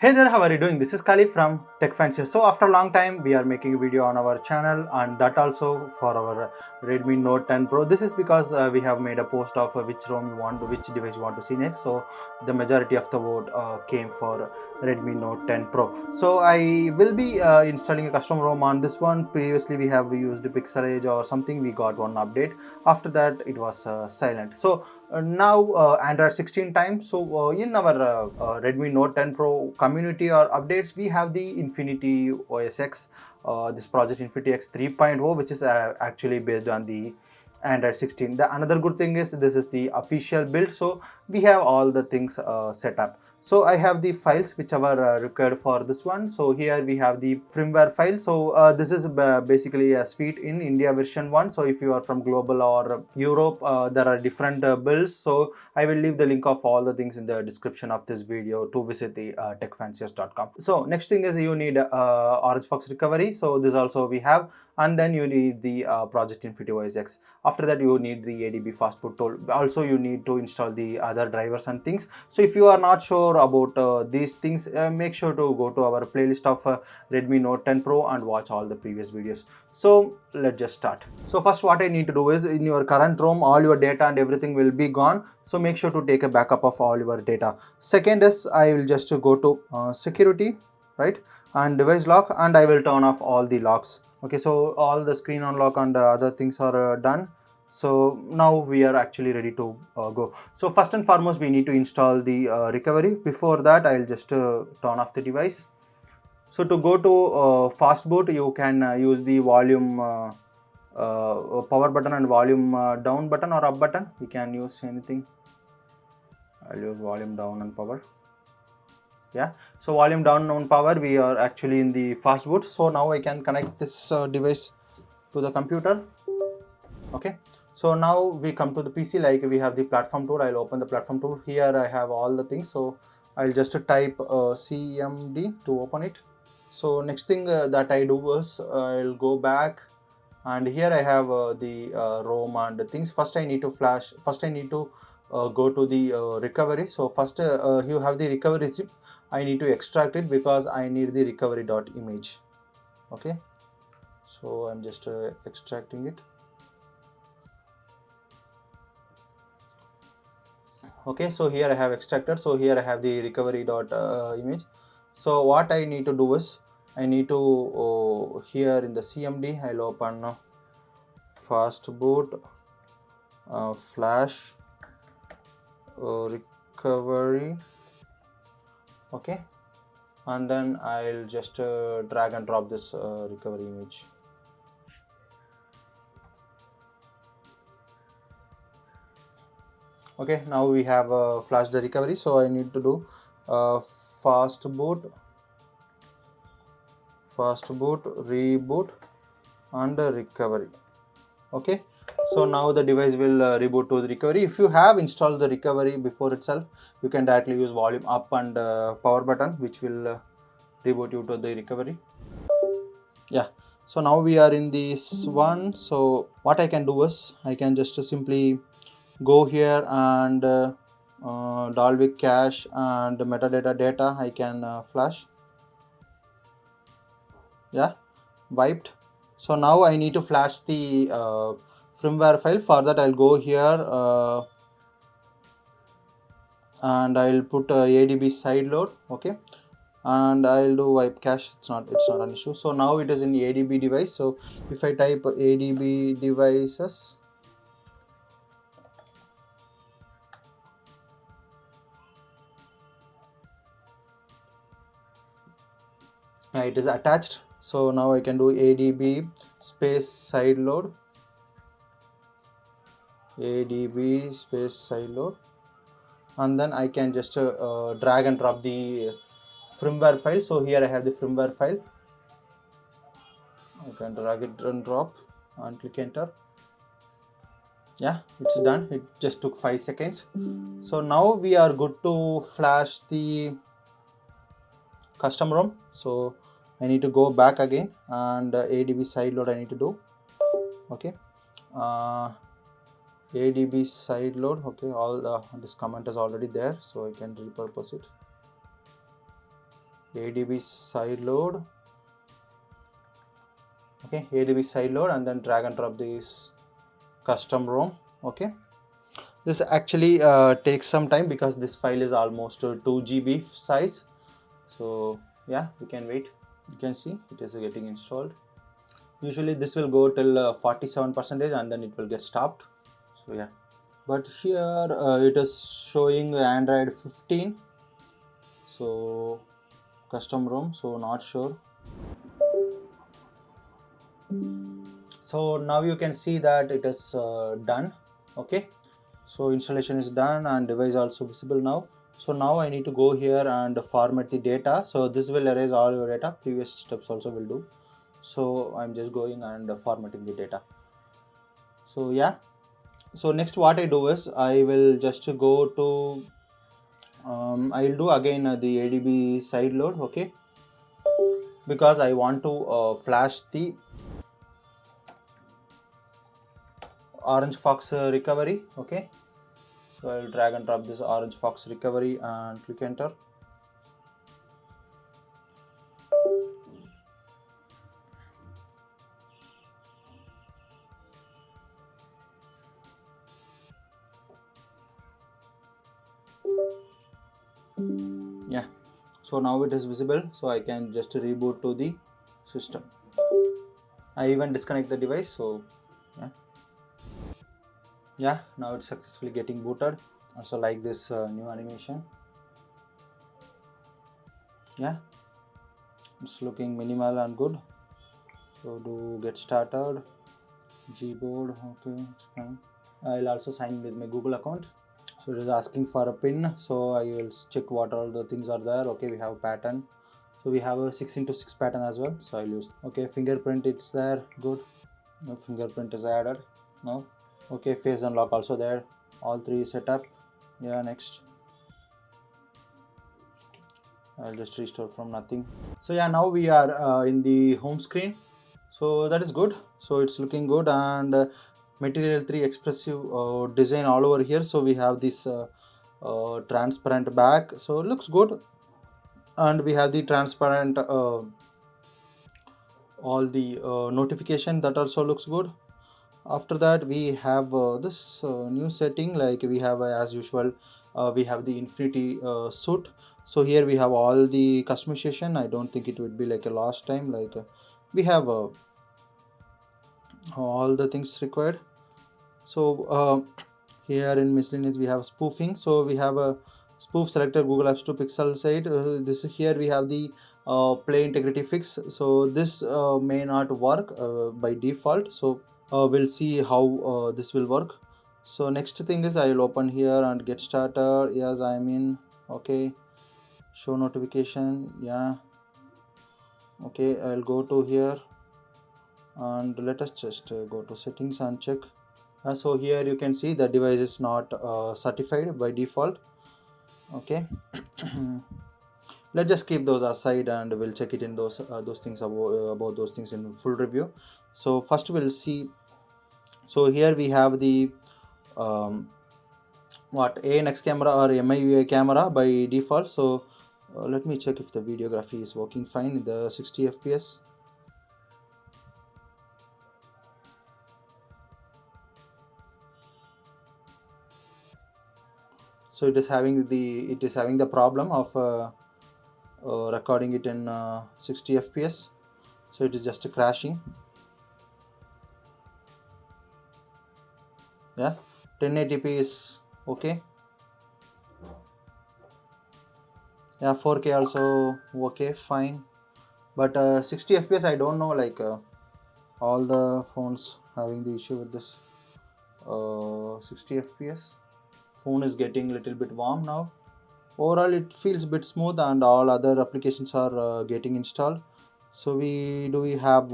Hey there, how are you doing? This is Kali from TechFanciers. So after a long time, we are making a video on our channel, and that also for our Redmi Note 10 Pro. This is because we have made a post of which ROM you want, which device you want to see next. So the majority of the vote came for Redmi Note 10 Pro. So I will be installing a custom ROM on this one. Previously we have used Pixel Edge or something. We got one update. After that it was silent. So now Android 16 time. So in our Redmi Note 10 Pro community or updates, we have the Infinity OS X, this project Infinity X 3.0, which is actually based on the Android 16. The another good thing is this is the official build, so we have all the things set up. So I have the files which are required for this one. So here we have the firmware file. So this is basically a suite in India version 1. So if you are from global or Europe, there are different builds. So I will leave the link of all the things in the description of this video to visit the techfanciers.com. So next thing is you need Orange Fox recovery. So this also we have, and then you need the project Infinity OS X. After that you need the ADB Fastboot tool. Also you need to install the other drivers and things. So if you are not sure about these things, make sure to go to our playlist of Redmi Note 10 Pro and watch all the previous videos. So let's just start. So first what I need to do is, in your current ROM, all your data and everything will be gone. So make sure to take a backup of all your data. Second is I will just go to security, right, and device lock, and I will turn off all the locks. Okay, so all the screen unlock and other things are done. So now we are actually ready to go. So first and foremost we need to install the recovery. Before that I'll just turn off the device. So to go to Fastboot, you can use the volume power button and volume down button or up button. You can use anything. I'll use volume down and power. Yeah, so volume down on power, we are actually in the Fastboot. So now I can connect this device to the computer. Okay, so now we come to the PC. Like we have the platform tool. I'll open the platform tool. Here I have all the things. So I'll just type CMD to open it. So next thing that I do is I'll go back, and here I have the ROM and the things. First I need to flash. First I need to go to the recovery. So first you have the recovery zip. I need to extract it because I need the recovery.image. Okay, so I'm just extracting it. Okay, so here I have extracted. So here I have the recovery.image. So what I need to do is I need to here in the CMD I'll open Fastboot flash recovery. Okay, and then I'll just drag and drop this recovery image. Okay, now we have flashed the recovery. So I need to do Fastboot reboot and recovery. Okay, so now the device will reboot to the recovery. If you have installed the recovery before itself, you can directly use volume up and power button, which will reboot you to the recovery. Yeah, so now we are in this one. So what I can do is I can just simply go here and Dalvik cache and metadata data I can flash. Yeah, wiped. So now I need to flash the firmware file. For that I'll go here and I'll put ADB side load. Okay, and I'll do wipe cache. It's not an issue. So now it is in ADB device. So if I type ADB devices, it is attached. So now I can do ADB space side load, ADB space side load, and then I can just drag and drop the firmware file. So here I have the firmware file. I can drag it and drop and click enter. Yeah, it's done. It just took 5 seconds. So now we are good to flash the custom ROM. So I need to go back again and ADB side load I need to do. Okay, ADB side load. Okay, all this comment is already there, so I can repurpose it. ADB side load. Okay, ADB side load, and then drag and drop this custom ROM. Okay, this actually takes some time because this file is almost 2 GB size. So yeah, we can wait. You can see it is getting installed. Usually this will go till 47% and then it will get stopped. So yeah, but here it is showing Android 15. So custom ROM, so not sure. So now you can see that it is done. Okay, so installation is done and device also visible now. So now I need to go here and format the data. So this will erase all your data. Previous steps also will do. So I'm just going and formatting the data. So yeah, so next what I do is I will just go to I will do again the ADB side load. Okay, because I want to flash the orange fox recovery. Okay, so I will drag and drop this orange fox recovery and click enter. Yeah, so now it is visible, so I can just reboot to the system. I even disconnect the device. So yeah, now it's successfully getting booted. Also like this new animation. Yeah, it's looking minimal and good. So do get started, Gboard. Okay, it's fine. I'll also sign in with my Google account. So it is asking for a pin, so I will check what all the things are there. Okay, we have a pattern, so we have a 6x6 pattern as well, so I'll use. Okay, fingerprint, it's there, good. No fingerprint is added now. Okay, face unlock also there, all three set up. Yeah, next. I'll just restore from nothing. So yeah, now we are in the home screen, so that is good. So it's looking good, and material 3 expressive design all over here. So we have this transparent back, so it looks good, and we have the transparent all the notification, that also looks good. After that we have this new setting, like we have as usual we have the infinity suit. So here we have all the customization. I don't think it would be like a last time, like we have all the things required. So here in miscellaneous we have spoofing, so we have a spoof selector Google Apps to pixel site. This here we have the play integrity fix, so this may not work by default. So we'll see how this will work. So next thing is I will open here and get started. Yes, I'm in. Okay, show notification. Yeah, okay, I'll go to here and let us just go to settings and check. So here you can see the device is not certified by default. Okay. Let's just keep those aside and we'll check it in those things about those things in full review. So first we'll see. So here we have the what ANX camera or MIUI camera by default. So let me check if the videography is working fine in the 60 fps. So it is having the problem of recording it in 60 fps. So it is just crashing. Yeah, 1080p is okay. Yeah, 4K also okay, fine. But 60 fps I don't know, like all the phones having the issue with this 60 fps. Phone is getting a little bit warm now. Overall it feels a bit smooth and all other applications are getting installed. So we have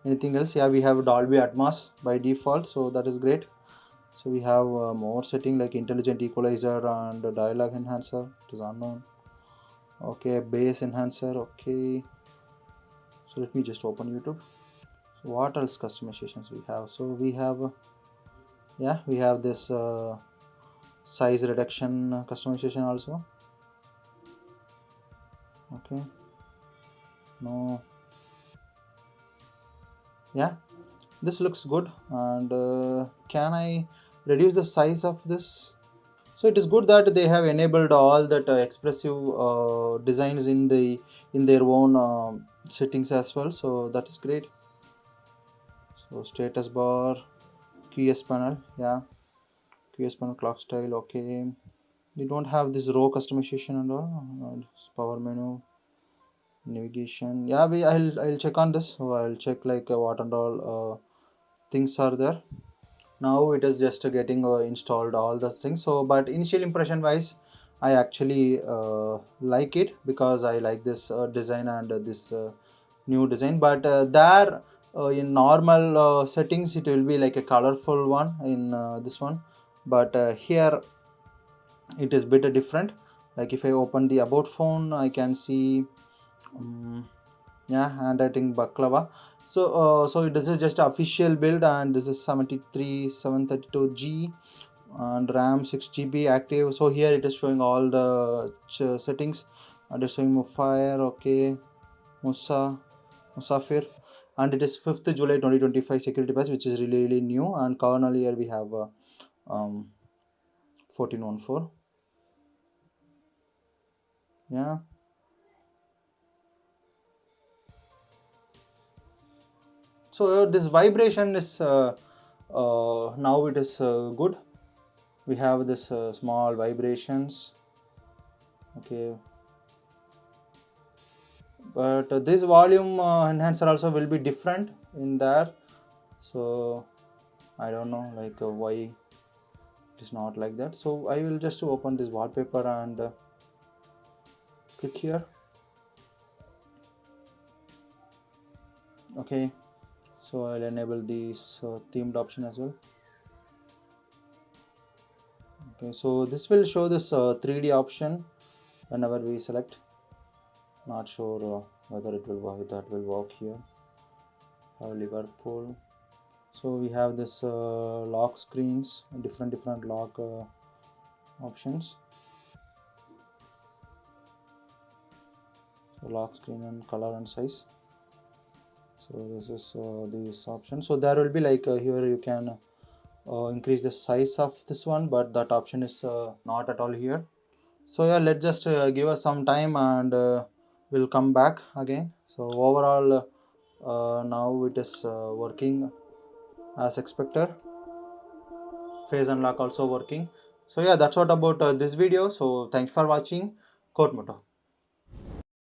anything else? Yeah, we have Dolby Atmos by default, so that is great. So we have more setting like intelligent equalizer and dialogue enhancer, it is unknown. Okay, bass enhancer. Okay, so let me just open YouTube. So what else customizations we have? So we have yeah, we have this size reduction customization also. Okay, no, yeah, this looks good. And can I reduce the size of this? So it is good that they have enabled all that expressive designs in their own settings as well, so that is great. So status bar, QS panel, yeah, QS panel, clock style, okay. You don't have this row customization and all. Power menu, navigation, yeah, I'll check on this. So I'll check like what and all things are there. Now it is just getting installed all the things. So but initial impression wise, I actually like it because I like this design and this new design. But there in normal settings it will be like a colorful one in this one, but here it is bit different. Like if I open the about phone, I can see um, yeah, handwriting baklava. So so this is just official build, and this is 73732G and RAM 6 GB active. So here it is showing all the settings, and it's showing fire, okay, musa musafir, and it is 5th July 2025 security patch, which is really new. And kernel here we have 14.14, yeah. So this vibration is now it is good. We have this small vibrations, okay, but this volume enhancer also will be different in there. So I don't know like why it is not like that. So I will just open this wallpaper and click here, okay. So I'll enable this themed option as well, okay. So this will show this 3D option whenever we select. Not sure whether it will work, that will work here. Have Liverpool. So we have this lock screens, different lock options. So lock screen and color and size. So this is this option. So there will be like here you can increase the size of this one, but that option is not at all here. So yeah, let's just give us some time, and we'll come back again. So overall now it is working as expected. Face unlock also working. So yeah, that's what about this video. So thanks for watching. Quote motto.